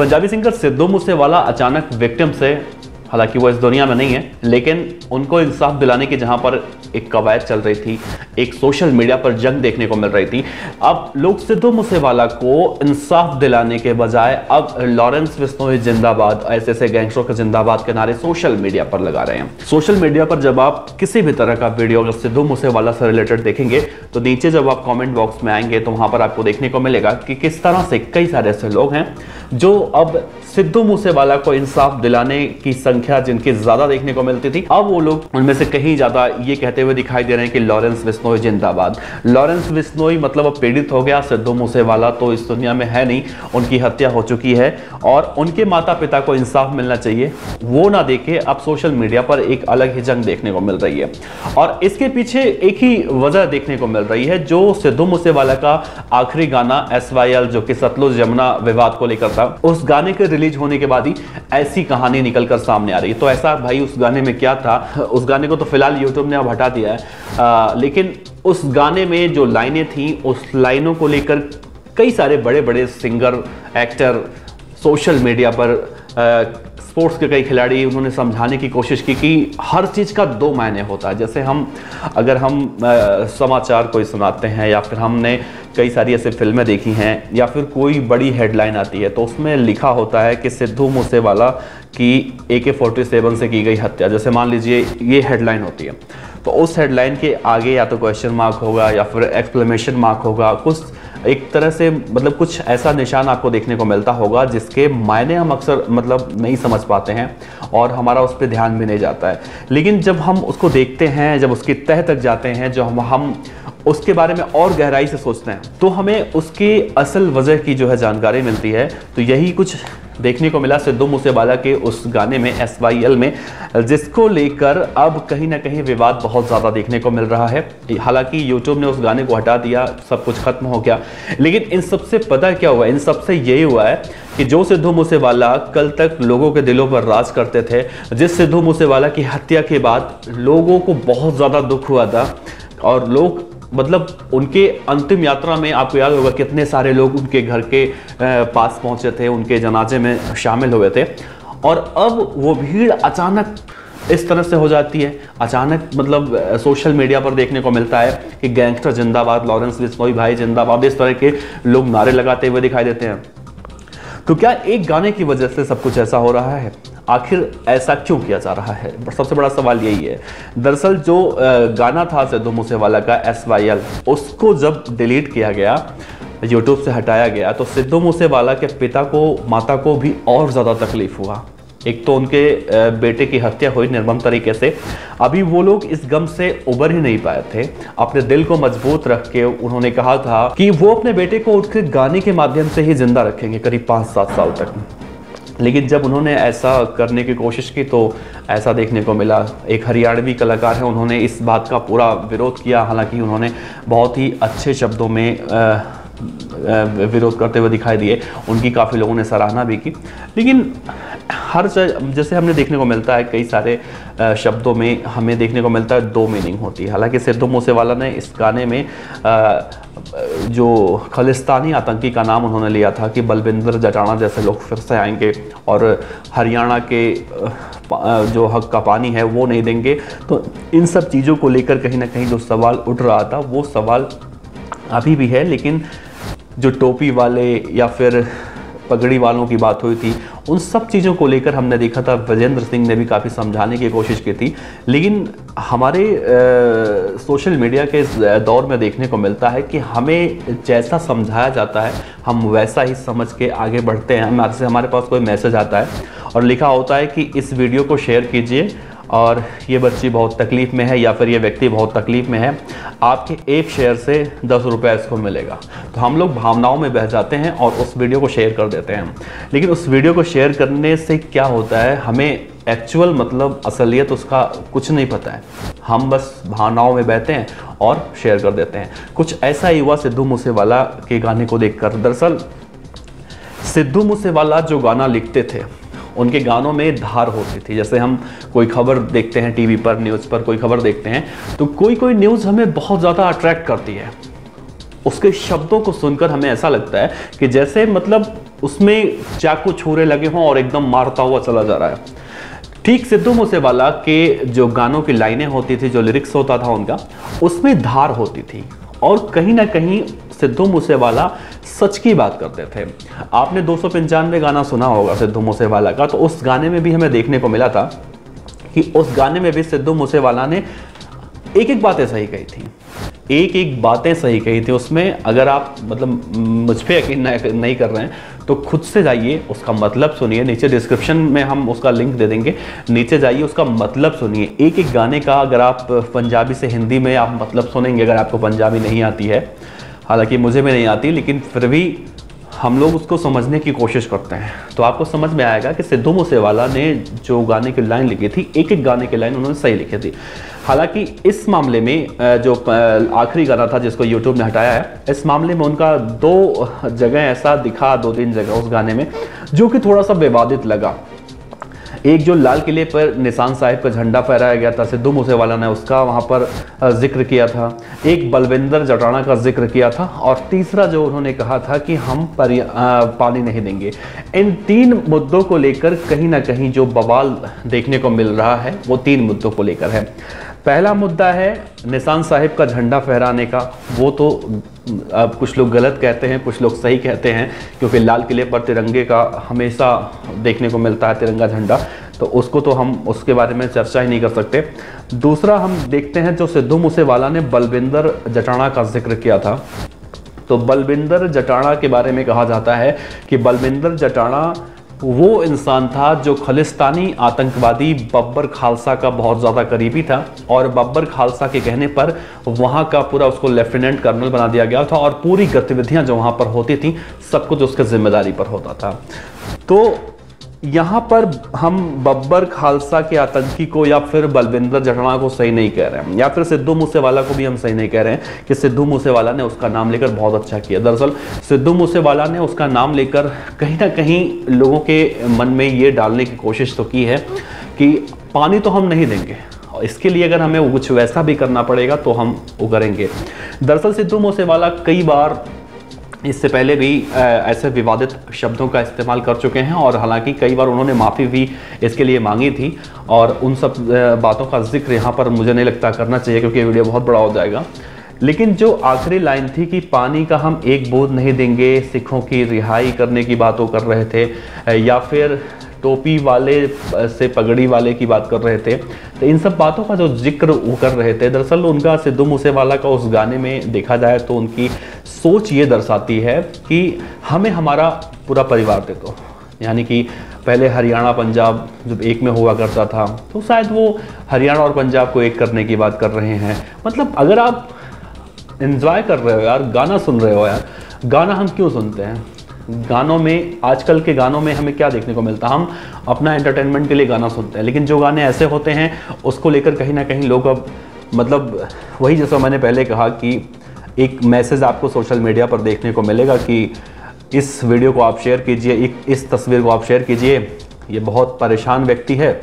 Punjabi singer Sidhu Moosewala अचानक victim से, हालांकि वो इस दुनिया में नहीं है, लेकिन उनको इंसाफ दिलाने की जहां पर एक कवायद चल रही थी, एक सोशल मीडिया पर जंग देखने को मिल रही थी। अब लोग सिद्धू मूसेवाला को इंसाफ दिलाने के बजाय अब लॉरेंस बिश्नोई जिंदाबाद, ऐसे गैंगस्टरों के जिंदाबाद के नारे सोशल मीडिया पर लगा रहे हैं। सोशल मीडिया पर जब आप किसी भी तरह का वीडियो अगर सिद्धू मूसेवाला से रिलेटेड देखेंगे तो नीचे जब आप कॉमेंट बॉक्स में आएंगे तो वहां पर आपको देखने को मिलेगा कि किस तरह से कई सारे ऐसे लोग हैं जो अब सिद्धू मूसेवाला को इंसाफ दिलाने की संख्या जिनकी ज्यादा देखने को मिलती थी, अब वो लोग उनमें से कहीं ज्यादा ये कहते हुए दिखाई दे रहे हैं कि लॉरेंस बिश्नोई जिंदाबाद। लॉरेंस बिश्नोई मतलब अब पीड़ित हो गया, सिद्धू मूसेवाला तो इस दुनिया में है नहीं, उनकी हत्या हो चुकी है और उनके माता पिता को इंसाफ मिलना चाहिए, वो ना देखे अब सोशल मीडिया पर एक अलग ही जंग देखने को मिल रही है। और इसके पीछे एक ही वजह देखने को मिल रही है, जो सिद्धू मूसेवाला का आखिरी गाना SYL जो कि सतलुज यमुना विवाद को लेकर था, उस गाने के रिलीज होने के बाद ही ऐसी कहानी निकलकर सामने आ रही है। तो ऐसा भाई उस गाने में क्या था, उस गाने को तो फिलहाल यूट्यूब ने अब हटा दिया है, लेकिन उस गाने में जो लाइनें थी, उस लाइनों को लेकर कई सारे बड़े बड़े सिंगर, एक्टर, सोशल मीडिया पर स्पोर्ट्स के कई खिलाड़ी उन्होंने समझाने की कोशिश की कि हर चीज़ का दो मायने होता है। जैसे अगर हम समाचार कोई सुनाते हैं या फिर हमने कई सारी ऐसे फिल्में देखी हैं या फिर कोई बड़ी हेडलाइन आती है तो उसमें लिखा होता है कि सिद्धू मूसेवाला की AK-47 से की गई हत्या, जैसे मान लीजिए ये हेडलाइन होती है, तो उस हेडलाइन के आगे या तो क्वेश्चन मार्क होगा या फिर एक्सक्लेमेशन मार्क होगा, कुछ एक तरह से मतलब कुछ ऐसा निशान आपको देखने को मिलता होगा जिसके मायने हम अक्सर मतलब नहीं समझ पाते हैं और हमारा उस पर ध्यान भी नहीं जाता है। लेकिन जब हम उसको देखते हैं, जब उसकी तह तक जाते हैं, जो हम उसके बारे में और गहराई से सोचते हैं, तो हमें उसकी असल वजह की जो है जानकारी मिलती है। तो यही कुछ देखने को मिला सिद्धू मूसेवाला के उस गाने में, SYL में, जिसको लेकर अब कहीं ना कहीं विवाद बहुत ज़्यादा देखने को मिल रहा है। हालांकि यूट्यूब ने उस गाने को हटा दिया, सब कुछ खत्म हो गया, लेकिन इन सबसे पता क्या हुआ, इन सबसे यही हुआ है कि जो सिद्धू मूसेवाला कल तक लोगों के दिलों पर राज करते थे, जिस सिद्धू मूसेवाला की हत्या के बाद लोगों को बहुत ज़्यादा दुख हुआ था और लोग मतलब उनके अंतिम यात्रा में आपको याद होगा कितने सारे लोग उनके घर के पास पहुंचे थे, उनके जनाजे में शामिल हुए थे, और अब वो भीड़ अचानक इस तरह से हो जाती है। अचानक मतलब सोशल मीडिया पर देखने को मिलता है कि गैंगस्टर जिंदाबाद, लॉरेंस बिश्नोई भाई जिंदाबाद, इस तरह के लोग नारे लगाते हुए दिखाई देते हैं। तो क्या एक गाने की वजह से सब कुछ ऐसा हो रहा है? आखिर ऐसा क्यों किया जा रहा है? सबसे बड़ा सवाल यही है। दरअसल जो गाना था सिद्धू मूसेवाला का SYL, उसको जब डिलीट किया गया, यूट्यूब से हटाया गया, तो सिद्धू मूसेवाला के पिता को, माता को भी और ज़्यादा तकलीफ हुआ। एक तो उनके बेटे की हत्या हुई निर्मम तरीके से, अभी वो लोग इस गम से उबर ही नहीं पाए थे। अपने दिल को मजबूत रख के उन्होंने कहा था कि वो अपने बेटे को उनके गाने के माध्यम से ही जिंदा रखेंगे करीब 5-7 साल तक। लेकिन जब उन्होंने ऐसा करने की कोशिश की तो ऐसा देखने को मिला। एक हरियाणवी कलाकार है, उन्होंने इस बात का पूरा विरोध किया, हालांकि उन्होंने बहुत ही अच्छे शब्दों में विरोध करते हुए दिखाई दिए, उनकी काफ़ी लोगों ने सराहना भी की। लेकिन हर जैसे हमने देखने को मिलता है कई सारे शब्दों में हमें देखने को मिलता है दो मीनिंग होती है। हालांकि सिद्धू मूसेवाला ने इस गाने में जो खालिस्तानी आतंकी का नाम उन्होंने लिया था कि बलविंदर जटाना जैसे लोग फिर से आएंगे और हरियाणा के जो हक का पानी है वो नहीं देंगे, तो इन सब चीज़ों को लेकर कहीं ना कहीं जो सवाल उठ रहा था वो सवाल अभी भी है। लेकिन जो टोपी वाले या फिर पगड़ी वालों की बात हुई थी, उन सब चीज़ों को लेकर हमने देखा था विजेंद्र सिंह ने भी काफ़ी समझाने की कोशिश की थी। लेकिन हमारे सोशल मीडिया के इस दौर में देखने को मिलता है कि हमें जैसा समझाया जाता है हम वैसा ही समझ के आगे बढ़ते हैं। हमारे पास कोई मैसेज आता है और लिखा होता है कि इस वीडियो को शेयर कीजिए और ये बच्ची बहुत तकलीफ़ में है या फिर ये व्यक्ति बहुत तकलीफ़ में है, आपके एक शेयर से 10 रुपये इसको मिलेगा। तो हम लोग भावनाओं में बह जाते हैं और उस वीडियो को शेयर कर देते हैं। लेकिन उस वीडियो को शेयर करने से क्या होता है, हमें एक्चुअल मतलब असलियत उसका कुछ नहीं पता है, हम बस भावनाओं में बहते हैं और शेयर कर देते हैं। कुछ ऐसा ही हुआ सिद्धू मूसेवाला के गाने को देखकर। दरअसल सिद्धू मूसेवाला जो गाना लिखते थे उनके गानों में धार होती थी। जैसे हम कोई खबर देखते हैं टीवी पर, न्यूज़ पर कोई खबर देखते हैं तो कोई न्यूज़ हमें बहुत ज़्यादा अट्रैक्ट करती है। उसके शब्दों को सुनकर हमें ऐसा लगता है कि जैसे मतलब उसमें चाकू छुरे लगे हों और एकदम मारता हुआ चला जा रहा है। ठीक सिद्धू मूसेवाला के जो गानों की लाइनें होती थी, जो लिरिक्स होता था उनका, उसमें धार होती थी और कहीं ना कहीं सिद्धू मूसेवाला सच की बात करते थे। आपने 295 गाना सुना होगा सिद्धू मूसेवाला का, तो उस गाने में भी हमें देखने को मिला था कि उस गाने में भी सिद्धू मूसेवाला ने एक एक बातें सही कही थी, एक एक बातें सही कही थी उसमें। अगर आप मतलब मुझ पे यकीन नहीं कर रहे हैं तो खुद से जाइए, उसका मतलब सुनिए। नीचे डिस्क्रिप्शन में हम उसका लिंक दे देंगे, नीचे जाइए, उसका मतलब सुनिए। एक एक गाने का अगर आप पंजाबी से हिंदी में आप मतलब सुनेंगे, अगर आपको पंजाबी नहीं आती है, हालांकि मुझे भी नहीं आती, लेकिन फिर भी हम लोग उसको समझने की कोशिश करते हैं, तो आपको समझ में आएगा कि सिद्धू मूसेवाला ने जो गाने की लाइन लिखी थी, एक एक गाने की लाइन उन्होंने सही लिखी थी। हालांकि इस मामले में जो आखिरी गाना था जिसको यूट्यूब ने हटाया है, इस मामले में उनका 2 जगह ऐसा दिखा, 2-3 जगह उस गाने में, जो कि थोड़ा सा विवादित लगा। एक जो लाल किले पर निशान साहिब का झंडा फहराया गया था, सिद्धू मूसेवाला ने उसका वहाँ पर जिक्र किया था। एक बलविंदर जटाना का जिक्र किया था और तीसरा जो उन्होंने कहा था कि हम पानी नहीं देंगे। इन 3 मुद्दों को लेकर कहीं ना कहीं जो बवाल देखने को मिल रहा है वो 3 मुद्दों को लेकर है। पहला मुद्दा है निशान साहिब का झंडा फहराने का। वो तो अब कुछ लोग गलत कहते हैं, कुछ लोग सही कहते हैं, क्योंकि लाल किले पर तिरंगे का हमेशा देखने को मिलता है, तिरंगा झंडा, तो उसको तो हम उसके बारे में चर्चा ही नहीं कर सकते। दूसरा हम देखते हैं जो सिद्धू मूसेवाला ने बलविंदर जटाना का जिक्र किया था, तो बलविंदर जटाना के बारे में कहा जाता है कि बलविंदर जटाना वो इंसान था जो खालिस्तानी आतंकवादी बब्बर खालसा का बहुत ज़्यादा करीबी था और बब्बर खालसा के कहने पर वहाँ का पूरा उसको लेफ्टिनेंट कर्नल बना दिया गया था और पूरी गतिविधियाँ जो वहाँ पर होती थी सब कुछ उसके जिम्मेदारी पर होता था। तो यहाँ पर हम बब्बर खालसा के आतंकी को या फिर बलविंदर जटाना को सही नहीं कह रहे हैं, या फिर सिद्धू मूसेवाला को भी हम सही नहीं कह रहे हैं कि सिद्धू मूसेवाला ने उसका नाम लेकर बहुत अच्छा किया। दरअसल सिद्धू मूसेवाला ने उसका नाम लेकर कहीं ना कहीं लोगों के मन में ये डालने की कोशिश तो की है कि पानी तो हम नहीं देंगे, और इसके लिए अगर हमें कुछ वैसा भी करना पड़ेगा तो हम वो करेंगे। दरअसल सिद्धू मूसेवाला कई बार इससे पहले भी ऐसे विवादित शब्दों का इस्तेमाल कर चुके हैं और हालांकि कई बार उन्होंने माफ़ी भी इसके लिए मांगी थी, और उन सब बातों का जिक्र यहाँ पर मुझे नहीं लगता करना चाहिए क्योंकि ये वीडियो बहुत बड़ा हो जाएगा। लेकिन जो आखिरी लाइन थी कि पानी का हम एक बूंद नहीं देंगे, सिखों की रिहाई करने की बातों कर रहे थे, या फिर टोपी वाले से पगड़ी वाले की बात कर रहे थे, तो इन सब बातों का जो जिक्र वो कर रहे थे, दरअसल उनका सिद्धू मूसेवाला का उस गाने में देखा जाए तो उनकी सोच ये दर्शाती है कि हमें हमारा पूरा परिवार दे दो। यानी कि पहले हरियाणा पंजाब जब एक में हुआ करता था, तो शायद वो हरियाणा और पंजाब को एक करने की बात कर रहे हैं। मतलब अगर आप एंजॉय कर रहे हो यार, गाना सुन रहे हो यार, गाना हम क्यों सुनते हैं? गानों में, आजकल के गानों में हमें क्या देखने को मिलता है? हम अपना एंटरटेनमेंट के लिए गाना सुनते हैं, लेकिन जो गाने ऐसे होते हैं उसको लेकर कहीं ना कहीं लोग अब मतलब वही, जैसा मैंने पहले कहा कि एक मैसेज आपको सोशल मीडिया पर देखने को मिलेगा कि इस वीडियो को आप शेयर कीजिए, इस तस्वीर को आप शेयर कीजिए, ये बहुत परेशान व्यक्ति है,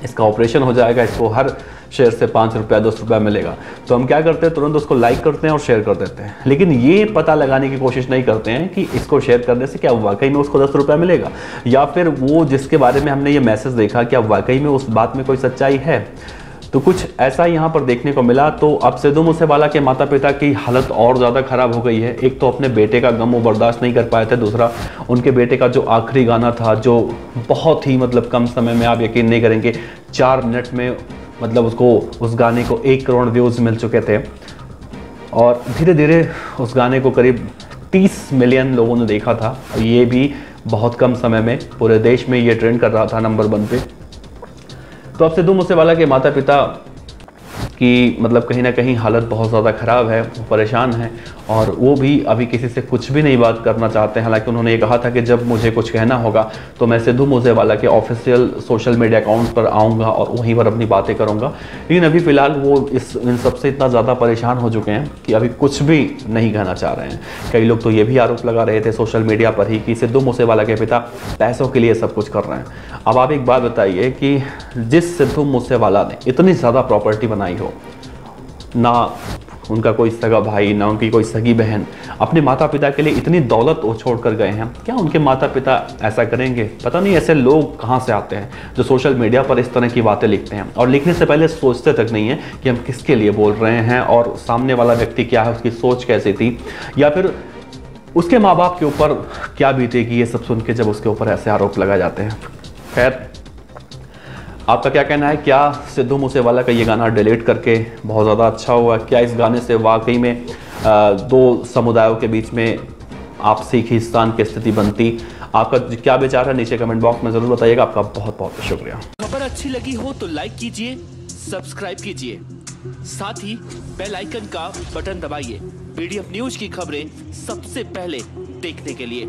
इसका ऑपरेशन हो जाएगा, इसको हर शेयर से 5 रुपया 10 रुपया मिलेगा। तो हम क्या करते हैं, तुरंत उसको लाइक करते हैं और शेयर कर देते हैं, लेकिन ये पता लगाने की कोशिश नहीं करते हैं कि इसको शेयर करने से क्या वाकई में उसको 10 रुपया मिलेगा, या फिर वो जिसके बारे में हमने ये मैसेज देखा क्या वाकई में उस बात में कोई सच्चाई है। तो कुछ ऐसा यहाँ पर देखने को मिला। तो अब सिद्धू मूसेवाला के माता पिता की हालत और ज़्यादा ख़राब हो गई है। एक तो अपने बेटे का गम वो बर्दाश्त नहीं कर पाए थे, दूसरा उनके बेटे का जो आखिरी गाना था जो बहुत ही मतलब कम समय में, आप यकीन नहीं करेंगे, 4 मिनट में मतलब उसको, उस गाने को 1 करोड़ व्यूज़ मिल चुके थे, और धीरे धीरे उस गाने को करीब 30 मिलियन लोगों ने देखा था। और ये भी बहुत कम समय में पूरे देश में ये ट्रेंड कर रहा था नंबर 1 पे। तो अब सिद्धू मूसेवाला के माता पिता की मतलब कहीं ना कहीं हालत बहुत ज़्यादा ख़राब है, वो परेशान हैं, और वो भी अभी किसी से कुछ भी नहीं बात करना चाहते हैं। हालांकि उन्होंने ये कहा था कि जब मुझे कुछ कहना होगा तो मैं सिद्धू मूसेवाला के ऑफिशियल सोशल मीडिया अकाउंट पर आऊँगा और वहीं पर अपनी बातें करूँगा। लेकिन अभी फ़िलहाल वो इन सबसे इतना ज़्यादा परेशान हो चुके हैं कि अभी कुछ भी नहीं कहना चाह रहे हैं। कई लोग तो ये भी आरोप लगा रहे थे सोशल मीडिया पर ही कि सिद्धू मूसेवाला के पिता पैसों के लिए सब कुछ कर रहे हैं। अब आप एक बात बताइए कि जिस सिद्धू मूसेवाला ने इतनी ज़्यादा प्रॉपर्टी बनाई हो, ना उनका कोई सगा भाई, ना उनकी कोई सगी बहन अपने माता पिता के लिए इतनी दौलत वो छोड़ कर गए हैं। क्या उनके माता पिता ऐसा करेंगे? पता नहीं ऐसे लोग कहाँ से आते हैं जो सोशल मीडिया पर इस तरह की बातें लिखते हैं और लिखने से पहले सोचते तक नहीं है कि हम किसके लिए बोल रहे हैं और सामने वाला व्यक्ति क्या है, उसकी सोच कैसी थी, या फिर उसके माँ बाप के ऊपर क्या बीतेगी, ये सब सुन के जब उसके ऊपर ऐसे आरोप लगाए जाते हैं। खैर, आपका क्या कहना है? क्या सिद्धू मूसेवाला का ये गाना डिलीट करके बहुत ज़्यादा अच्छा हुआ? क्या इस गाने से वाकई में दो समुदायों के बीच में आपसी खींचतान की स्थिति बनती? आपका क्या विचार है नीचे कमेंट बॉक्स में ज़रूर बताइएगा। आपका बहुत बहुत शुक्रिया। खबर अच्छी लगी हो तो लाइक कीजिए, सब्सक्राइब कीजिए, साथ ही बेल आइकन का बटन दबाइए पीडीएफ न्यूज की खबरें सबसे पहले देखने के लिए।